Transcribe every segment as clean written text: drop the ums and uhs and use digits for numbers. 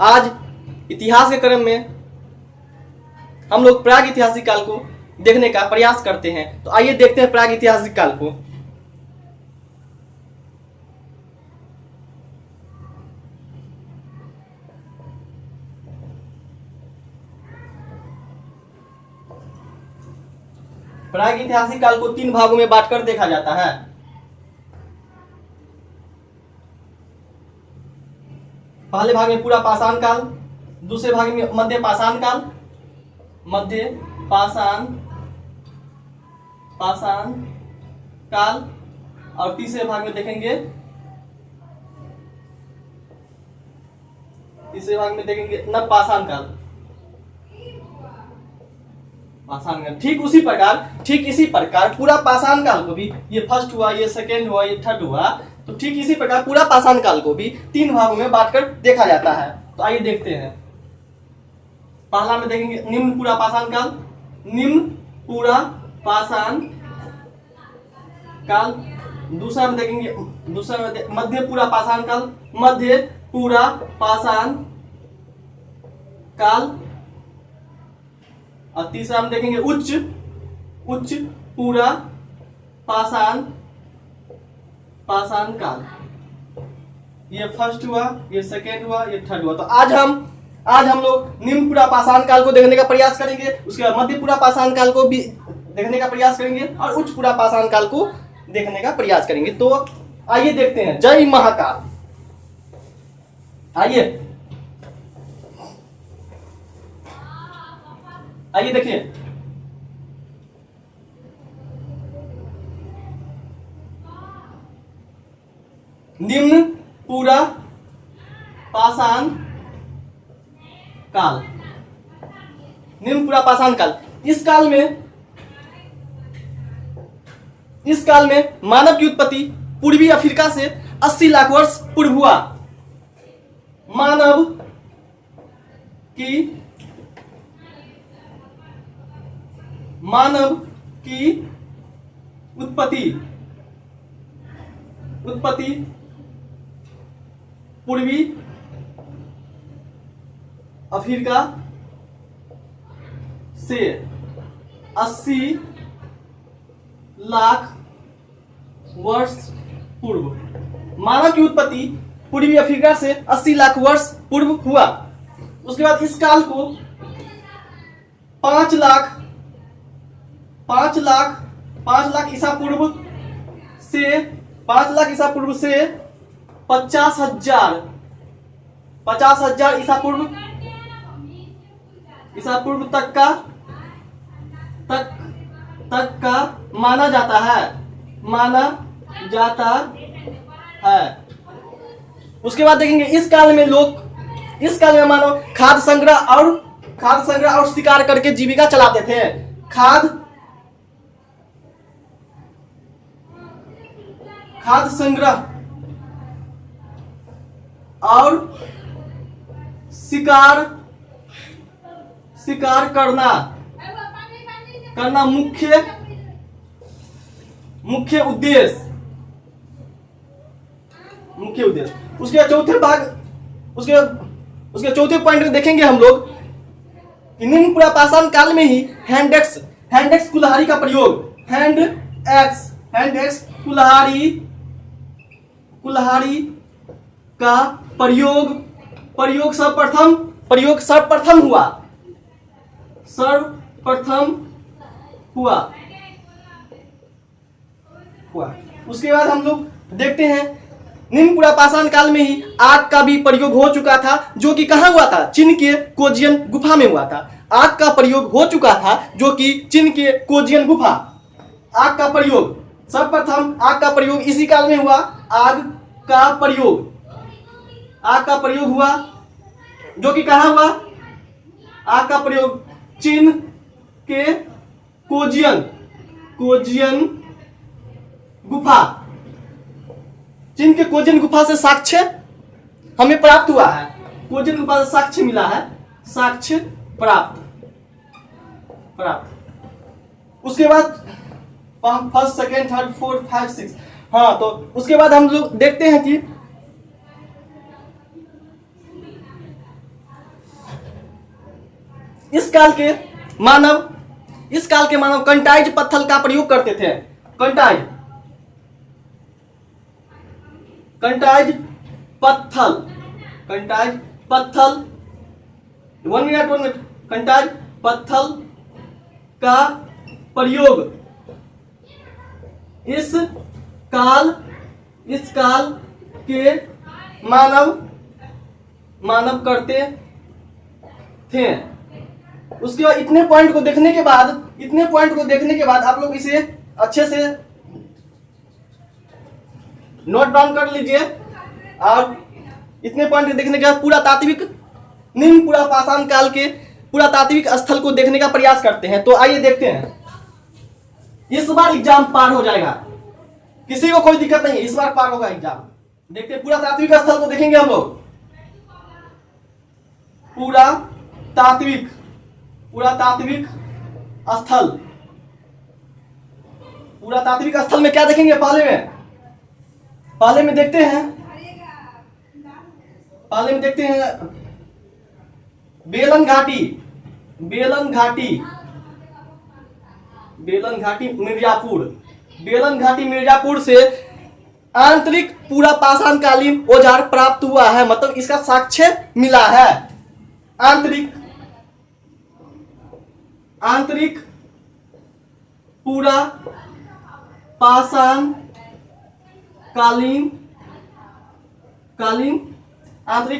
आज इतिहास के क्रम में हम लोग प्राग ऐतिहासिक काल को देखने का प्रयास करते हैं। तो आइए देखते हैं प्राग ऐतिहासिक काल को। प्राग ऐतिहासिक काल को 3 भागों में बांटकर देखा जाता है। पहले भाग में पूरा पाषाण काल, दूसरे भाग में मध्य पाषाण काल, मध्य पाषाण काल, और तीसरे भाग में देखेंगे नव पाषाण काल। ठीक इसी प्रकार पूरा पाषाण काल को भी, ये फर्स्ट हुआ, ये सेकेंड हुआ, ये थर्ड हुआ, तो ठीक इसी प्रकार पूरा पाषाण काल को भी 3 भागों में बांटकर देखा जाता है। तो आइए देखते हैं। पहला में देखेंगे निम्न पूरा पाषाण काल, दूसरा में देखेंगे मध्य पूरा पाषाण काल, और तीसरा में देखेंगे उच्च पूरा पाषाण काल। ये फर्स्ट हुआ, ये सेकेंड हुआ, ये थर्ड हुआ। तो आज हम लोग निम्न पूरा पाषाण काल को देखने का प्रयास करेंगे, उसके बाद मध्य पूरा पाषाण काल को भी देखने का प्रयास करेंगे, और उच्च पूरा पाषाण काल को देखने का प्रयास करेंगे। तो आइए देखते हैं। जय महाकाल। आइए देखिए, निम्न पूरा पाषाण काल, इस काल में मानव की उत्पत्ति पूर्वी अफ्रीका से 80 लाख वर्ष पूर्व हुआ। मानव की उत्पत्ति पूर्वी अफ्रीका से 80 लाख वर्ष पूर्व, मानव की उत्पत्ति पूर्वी अफ्रीका से 80 लाख वर्ष पूर्व हुआ। उसके बाद इस काल को 5 लाख ईसा पूर्व से 50,000 ईसा पूर्व तक का माना जाता है। उसके बाद देखेंगे इस काल में मानव खाद्य संग्रह और शिकार करके जीविका चलाते थे। खाद्य संग्रह और शिकार करना मुख्य उद्देश्य। उसके चौथे पॉइंट में देखेंगे हम लोग कि निम्न पूरा पाषाण काल में ही हैंड एक्स कुल्हाड़ी का प्रयोग, कुल्हाड़ी का प्रयोग सर्वप्रथम हुआ। उसके बाद हम लोग देखते हैं निम्न पूरा पाषाण काल में ही आग का भी प्रयोग हो चुका था, जो कि कहाँ हुआ था? चीन के कोजियन गुफा में हुआ था। आग का प्रयोग हो चुका था, जो कि चीन के कोजियन गुफा। आग का प्रयोग सर्वप्रथम इसी काल में हुआ। आग का प्रयोग हुआ, जो कि कहाँ हुआ? आग का प्रयोग चीन के कोजियन गुफा से साक्ष्य हमें प्राप्त हुआ है। कोजियन गुफा से साक्ष्य मिला है, साक्ष्य प्राप्त। उसके बाद फर्स्ट, सेकेंड, थर्ड, फोर्थ, 5, 6, हाँ, तो उसके बाद हम लोग देखते हैं कि इस काल के मानव कंटाइज पत्थर का प्रयोग करते थे। कंटाइज पत्थर 1 मिनट कंटाइज पत्थर का प्रयोग इस काल के मानव करते थे। उसके बाद इतने पॉइंट को देखने के बाद आप लोग इसे अच्छे से नोट डाउन कर लीजिए। और इतने पॉइंट देखने के बाद निम्न पुरापाषाण काल के पुरातात्विक स्थल को देखने का प्रयास करते हैं। तो आइए देखते हैं, इस बार एग्जाम पार हो जाएगा, किसी को कोई दिक्कत नहीं है, इस बार पार होगा एग्जाम। देखते हैं पुरातात्विक स्थल को देखेंगे हम लोग। पुरातात्विक स्थल में क्या देखेंगे? पहले में देखते हैं बेलन घाटी मिर्जापुर से आंतरिक पुरापाषाणकालीन औजार प्राप्त हुआ है, मतलब इसका साक्ष्य मिला है। आंतरिक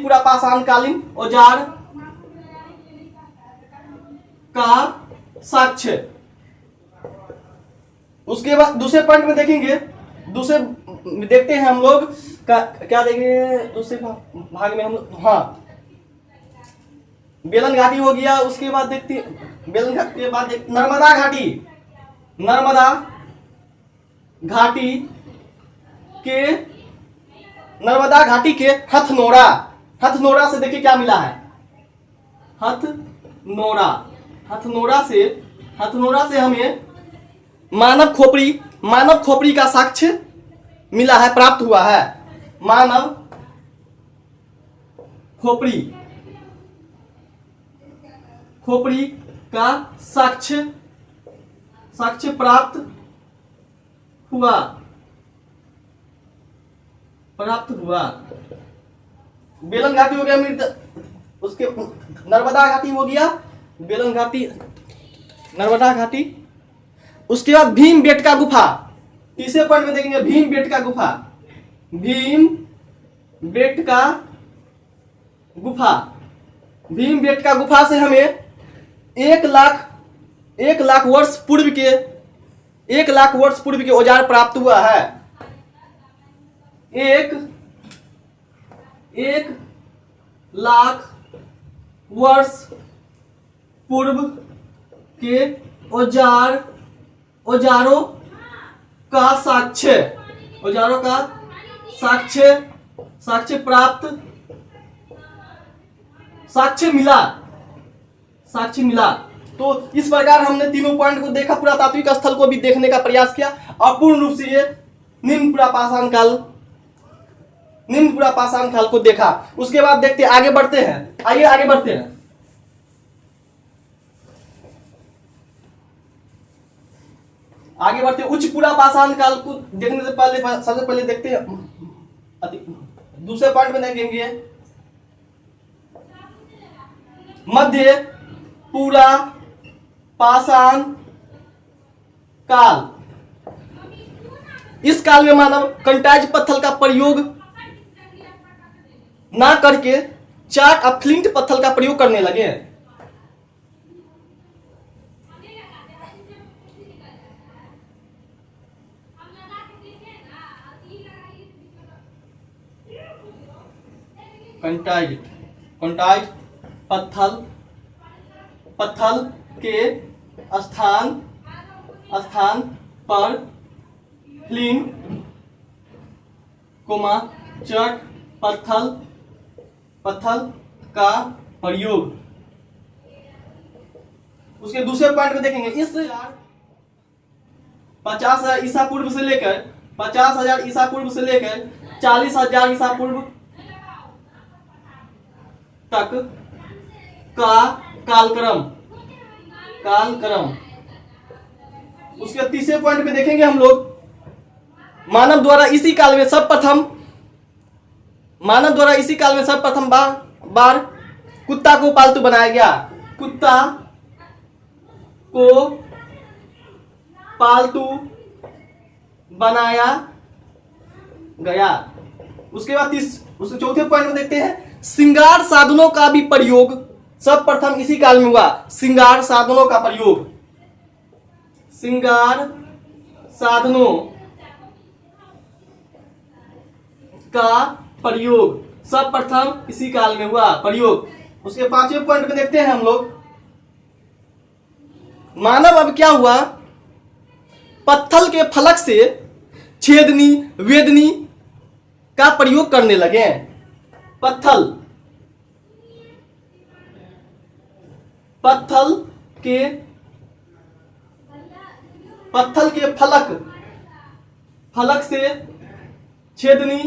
पुरापाषाणकालीन औजार का साक्ष्य। उसके बाद दूसरे पॉइंट में देखते हैं हम लोग क्या देखेंगे दूसरे भाग में हम लोग। हाँ, बेलन घाटी हो गया। उसके बाद देखते हैं बेलन घाटी के बाद नर्मदा घाटी के हथनोरा से देखिए क्या मिला है। हथनोरा से हमें मानव खोपड़ी का साक्ष्य मिला है, प्राप्त हुआ है। मानव खोपड़ी का साक्ष्य प्राप्त हुआ। बेलन घाटी हो गया, उसके नर्मदा घाटी हो गया, नर्मदा घाटी। उसके बाद भीमबेटका गुफा। तीसरे पॉइंट में देखेंगे भीमबेटका गुफा से हमें 1 लाख वर्ष पूर्व के औजार प्राप्त हुआ है। 1 लाख वर्ष पूर्व के औजारों का साक्ष्य मिला। तो इस प्रकार हमने तीनों पॉइंट को देखा, पुरातात्विक स्थल को भी देखने का प्रयास किया और पूर्ण रूप से ये निम्न पुरापाषाण काल को देखा। उसके बाद देखते हैं, आगे बढ़ते हैं। उच्च पुरापाषाण काल को देखने से पहले सबसे पहले देखते हैं दूसरे पॉइंट में देखेंगे मध्य पुरापाषाण काल। इस काल में मानव कंटाइज पत्थर का प्रयोग ना करके चाक और फ्लिंट पत्थर का प्रयोग करने लगे। कंटाइज पत्थर के स्थान पर फ्लिंट चाक पत्थर का प्रयोग। उसके दूसरे पॉइंट में देखेंगे इस 50,000 ईसा पूर्व से लेकर 40,000 ईसा पूर्व तक का कालक्रम कालक्रम। उसके तीसरे पॉइंट में देखेंगे हम लोग, मानव द्वारा इसी काल में सर्वप्रथम बार कुत्ता को पालतू बनाया गया। कुत्ता को पालतू बनाया गया। उसके बाद उसके चौथे पॉइंट में देखते हैं, श्रृंगार साधनों का भी प्रयोग सर्वप्रथम इसी काल में हुआ। श्रृंगार साधनों का प्रयोग, श्रृंगार साधनों का प्रयोग सर्वप्रथम इसी काल में हुआ प्रयोग। उसके पांचवें पॉइंट में देखते हैं हम लोग, मानव अब क्या हुआ, पत्थल के फलक से छेदनी वेदनी का प्रयोग करने लगे। पत्थल के फलक से छेदनी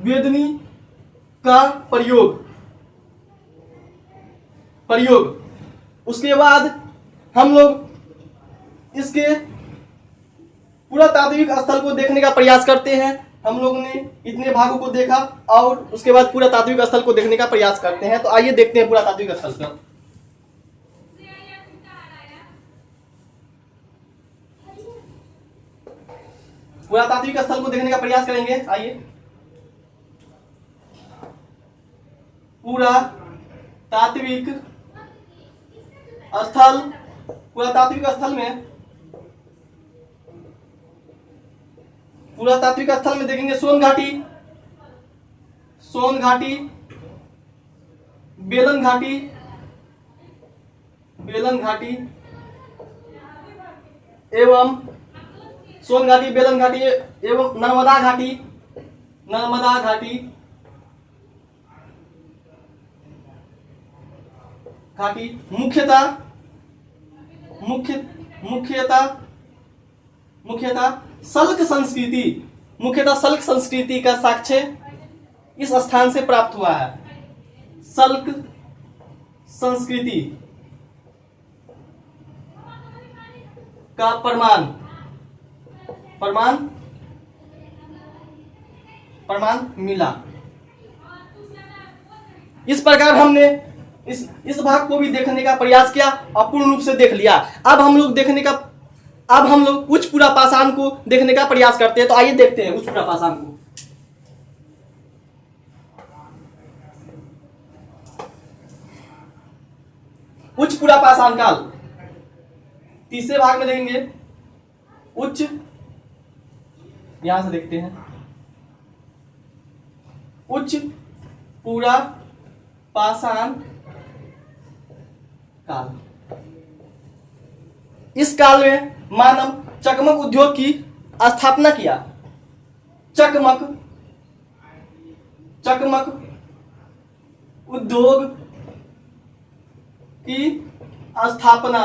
वेदनी का प्रयोग। उसके बाद हम लोग इसके पुरातात्विक स्थल को देखने का प्रयास करते हैं। हम लोग ने इतने भागों को देखा और उसके बाद पुरातात्विक स्थल को देखने का प्रयास करते हैं। तो आइए देखते हैं पुरातात्विक स्थल का। पुरातात्विक स्थल को देखने का प्रयास करेंगे। आइए, पुरातात्विक स्थल में देखेंगे सोन घाटी, बेलन घाटी एवं सोन घाटी, बेलन घाटी एवं नर्मदा घाटी मुख्यतः सल्क संस्कृति का साक्ष्य इस स्थान से प्राप्त हुआ है। सल्क संस्कृति का प्रमाण मिला। इस प्रकार हमने इस भाग को भी देखने का प्रयास किया और पूर्ण रूप से देख लिया। अब हम लोग उच्च पुरापाषाण को देखने का प्रयास करते हैं। तो आइए देखते हैं उच्च पुरापाषाण को। उच्च पुरापाषाण काल तीसरे भाग में देखेंगे। उच्च, यहां से देखते हैं, उच्च पुरापाषाण काल। इस काल में मानव चकमक उद्योग की स्थापना किया। चकमक उद्योग की स्थापना।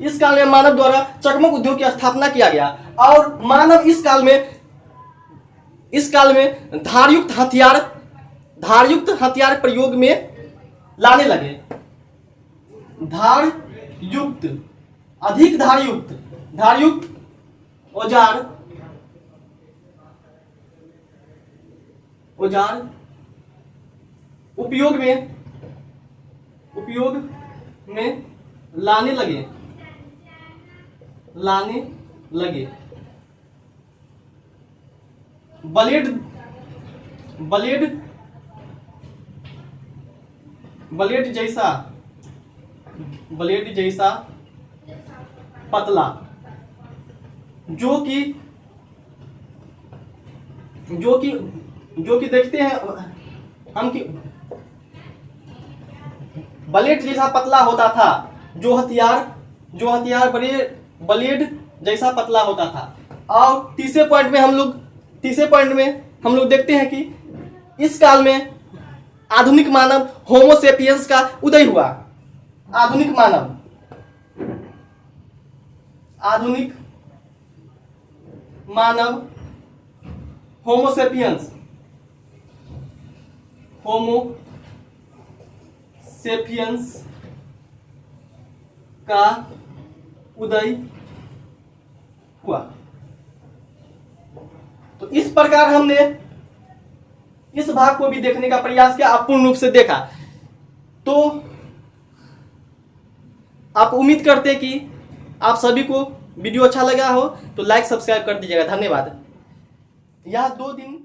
इस काल में मानव द्वारा चकमक उद्योग की स्थापना किया गया और मानव इस काल में धारयुक्त हथियार प्रयोग में लाने लगे। अधिक धारयुक्त औजार उपयोग में लाने लगे। ब्लेड जैसा पतला, जो कि देखते हैं हम कि ब्लेड जैसा पतला होता था। जो हथियार बड़े ब्लेड जैसा पतला होता था। और तीसरे पॉइंट में हम लोग देखते हैं कि इस काल में आधुनिक मानव होमो सेपियंस का उदय हुआ। आधुनिक मानव होमोसेपियंस का उदय हुआ। तो इस प्रकार हमने इस भाग को भी देखने का प्रयास किया, आप पूर्ण रूप से देखा। तो आप उम्मीद करते हैं कि आप सभी को वीडियो अच्छा लगा हो तो लाइक सब्सक्राइब कर दीजिएगा। धन्यवाद। यह 2 दिन